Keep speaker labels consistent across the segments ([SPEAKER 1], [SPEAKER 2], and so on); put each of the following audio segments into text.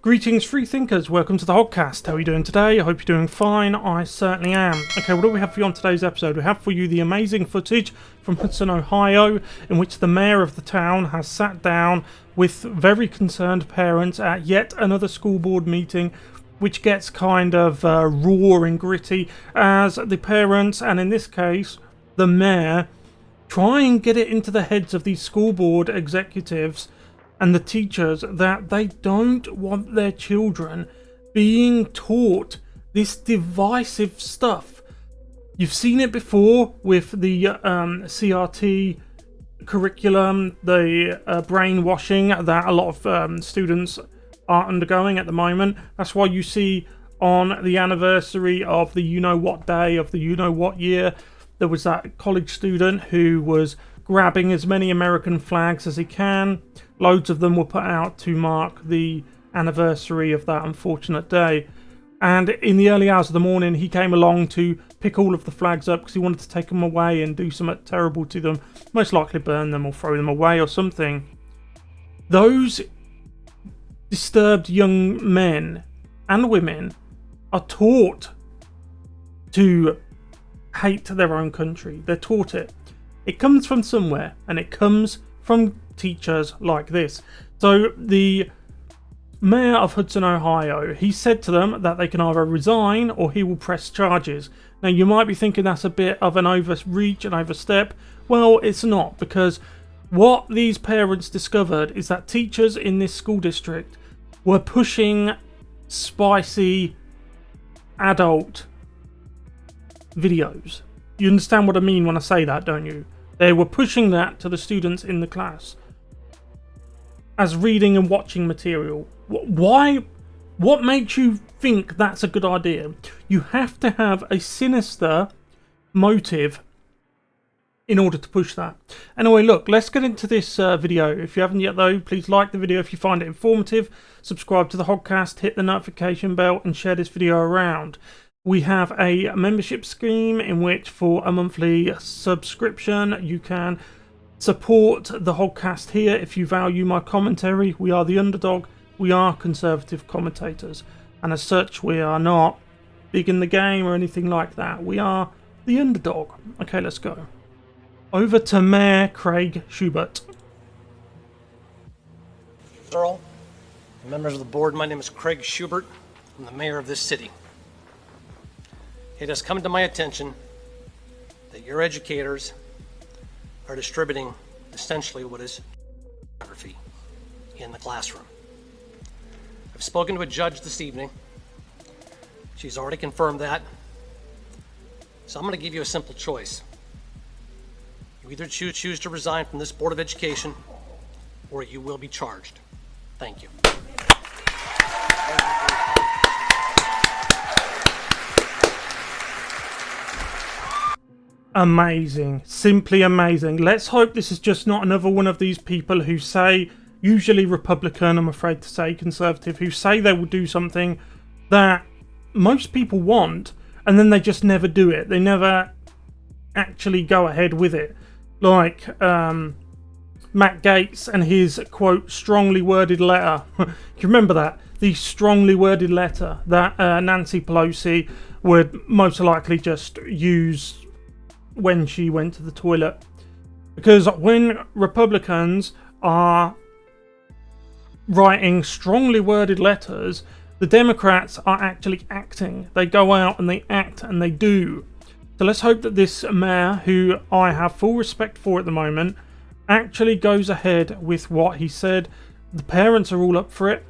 [SPEAKER 1] Greetings, free thinkers. Welcome to the Hoggcast. How are you doing today? I hope you're doing fine. I certainly am. Okay, what do we have for you on today's episode? We have for you the amazing footage from Hudson, Ohio, in which the mayor of the town has sat down with very concerned parents at yet another school board meeting, which gets kind of raw and gritty as the parents, and in this case, the mayor, try and get it into the heads of these school board executives and the teachers that they don't want their children being taught this divisive stuff. You've seen it before with the CRT curriculum, the brainwashing that a lot of students are undergoing at the moment. That's why you see on the anniversary of the you-know-what day of the you-know-what year, there was that college student who was grabbing as many American flags as he can. Loads of them were put out to mark the anniversary of that unfortunate day. And in the early hours of the morning, he came along to pick all of the flags up because he wanted to take them away and do something terrible to them. Most likely burn them or throw them away or something. Those disturbed young men and women are taught to hate their own country. They're taught it. It comes from somewhere, and it comes from teachers like this. So the mayor of Hudson, Ohio, he said to them that they can either resign or he will press charges. Now you might be thinking that's a bit of an overreach, an overstep. Well, it's not, because what these parents discovered is that teachers in this school district were pushing spicy adult videos. You understand what I mean when I say that, don't you? They were pushing that to the students in the class as reading and watching material. Why? What makes you think that's a good idea? You have to have a sinister motive in order to push that. Anyway, look, let's get into this video. If you haven't yet though, please like the video if you find it informative, subscribe to the Hoggcast, hit the notification bell and share this video around. We have a membership scheme in which for a monthly subscription you can support the Hoggcast here if you value my commentary. We are the underdog, we are conservative commentators, and as such we are not big in the game or anything like that. We are the underdog. Okay, let's go. Over to Mayor Craig Shubert.
[SPEAKER 2] Earl, members of the board, my name is Craig Shubert. I'm the mayor of this city. It has come to my attention that your educators are distributing essentially what is pornography in the classroom. I've spoken to a judge this evening. She's already confirmed that. So I'm going to give you a simple choice. You either choose to resign from this Board of Education or you will be charged. Thank you.
[SPEAKER 1] Amazing, simply amazing. Let's hope this is just not another one of these people who say, usually Republican, I'm afraid to say conservative, who say they will do something that most people want and then they just never do it. They never actually go ahead with it. Like Matt Gaetz and his, quote, strongly worded letter. Do you remember that? The strongly worded letter that Nancy Pelosi would most likely just use when she went to the toilet. Because when Republicans are writing strongly worded letters, the Democrats are actually acting. They go out and they act and they do. So let's hope that this mayor, who I have full respect for at the moment, actually goes ahead with what he said. The parents are all up for it.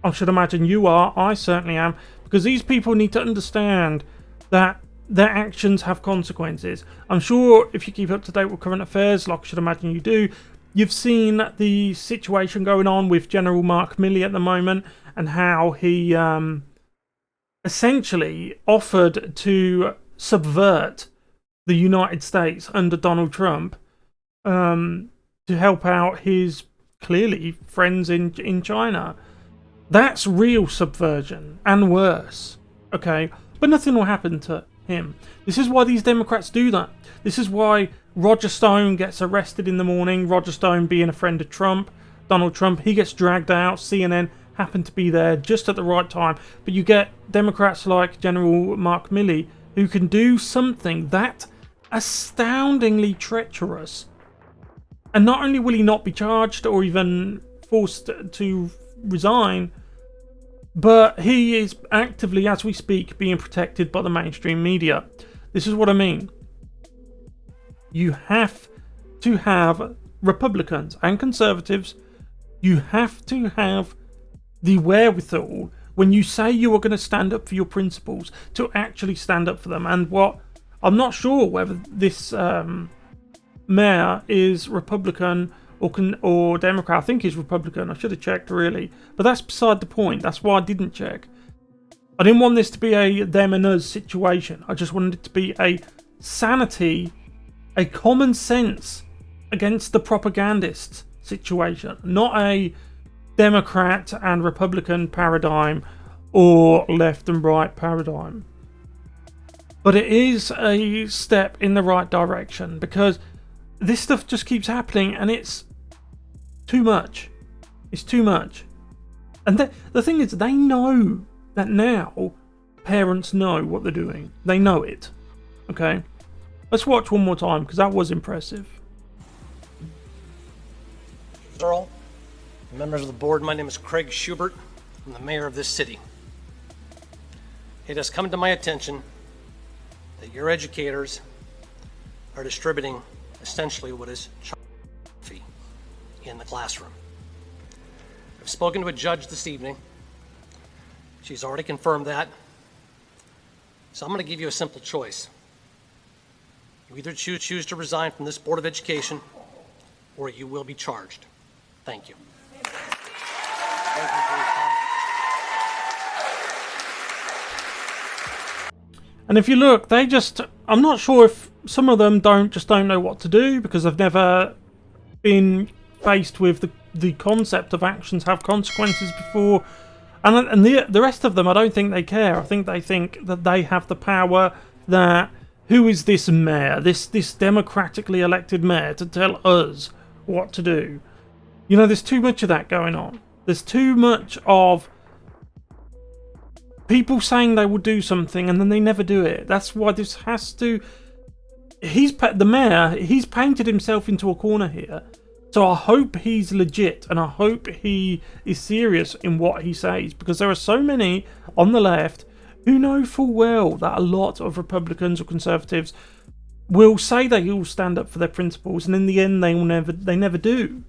[SPEAKER 1] I should imagine you are. I certainly am. Because these people need to understand that their actions have consequences. I'm sure if you keep up to date with current affairs, like I should imagine you do, you've seen the situation going on with General Mark Milley at the moment and how he essentially offered to subvert the United States under Donald Trump to help out his clearly friends in China. That's real subversion and worse. Okay, but nothing will happen to him. This is why these Democrats do that. This is why Roger Stone gets arrested in the morning. Roger Stone being a friend of Trump, Donald Trump, he gets dragged out. CNN happen to be there just at the right time. But you get Democrats like General Mark Milley, who can do something that astoundingly treacherous. And not only will he not be charged or even forced to resign, but he is actively, as we speak, being protected by the mainstream media. This is what I mean. You have to have Republicans and conservatives. You have to have the wherewithal, when you say you are going to stand up for your principles, to actually stand up for them. And what I'm not sure whether this mayor is Republican or Democrat. I think he's Republican. I should have checked, really, but that's beside the point. That's why I didn't check. I didn't want this to be a them and us situation. I just wanted it to be a sanity, a common sense against the propagandists situation, not a Democrat and Republican paradigm or left and right paradigm. But it is a step in the right direction, because this stuff just keeps happening and it's too much. It's too much. And the thing is, they know that now. Parents know what they're doing. They know it. Okay? Let's watch one more time, because that was impressive.
[SPEAKER 2] Earl, members of the board, my name is Craig Shubert. I'm the mayor of this city. It has come to my attention that your educators are distributing essentially what is child pornography in the classroom. I've spoken to a judge this evening. She's already confirmed that. So I'm going to give you a simple choice. You either choose to resign from this Board of Education, or you will be charged. Thank you. Thank you for your comment.
[SPEAKER 1] And if you look, I'm not sure if some of them don't know what to do, because they've never been faced with the concept of actions have consequences before. And the rest of them, I don't think they care. I think they think that they have the power, that who is this mayor, this democratically elected mayor, to tell us what to do? You know, there's too much of that going on. There's too much of people saying they will do something and then they never do it. That's why this has to... the mayor, he's painted himself into a corner here. So I hope he's legit, and I hope he is serious in what he says, because there are so many on the left who know full well that a lot of Republicans or Conservatives will say they will stand up for their principles, and in the end they never do.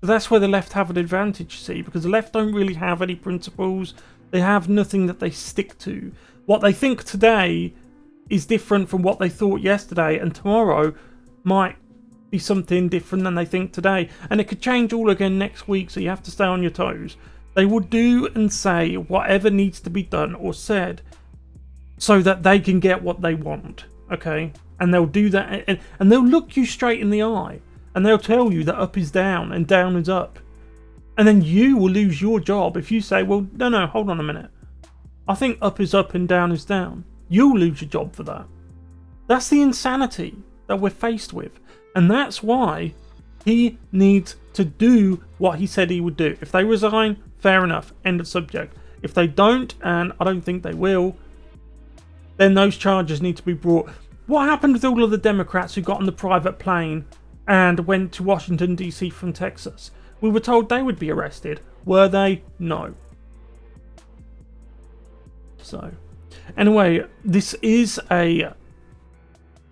[SPEAKER 1] That's where the left have an advantage, you see, because the left don't really have any principles. They have nothing that they stick to. What they think today is different from what they thought yesterday, and tomorrow might be something different than they think today, and it could change all again next week, so you have to stay on your toes. They will do and say whatever needs to be done or said so that they can get what they want, okay? And they'll do that, and they'll look you straight in the eye, and they'll tell you that up is down and down is up. And then you will lose your job if you say, well, no, hold on a minute. I think up is up and down is down. You'll lose your job for that. That's the insanity that we're faced with. And that's why he needs to do what he said he would do. If they resign, fair enough, end of subject. If they don't, and I don't think they will, then those charges need to be brought. What happened with all of the Democrats who got on the private plane and went to Washington, D.C. from Texas? We were told they would be arrested. Were they? No. So, anyway, this is a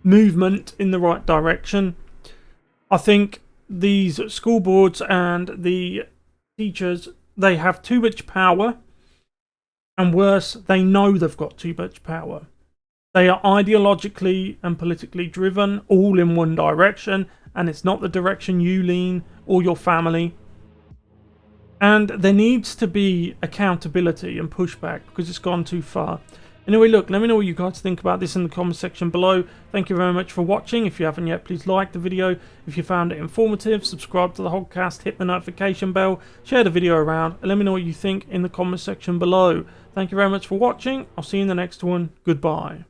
[SPEAKER 1] movement in the right direction. I think these school boards and the teachers, they have too much power, and worse, they know they've got too much power. They are ideologically and politically driven, all in one direction, and it's not the direction you lean or your family. And there needs to be accountability and pushback, because it's gone too far. Anyway, look, let me know what you guys think about this in the comment section below. Thank you very much for watching. If you haven't yet, please like the video. If you found it informative, subscribe to the Hoggcast, hit the notification bell, share the video around, and let me know what you think in the comment section below. Thank you very much for watching. I'll see you in the next one. Goodbye.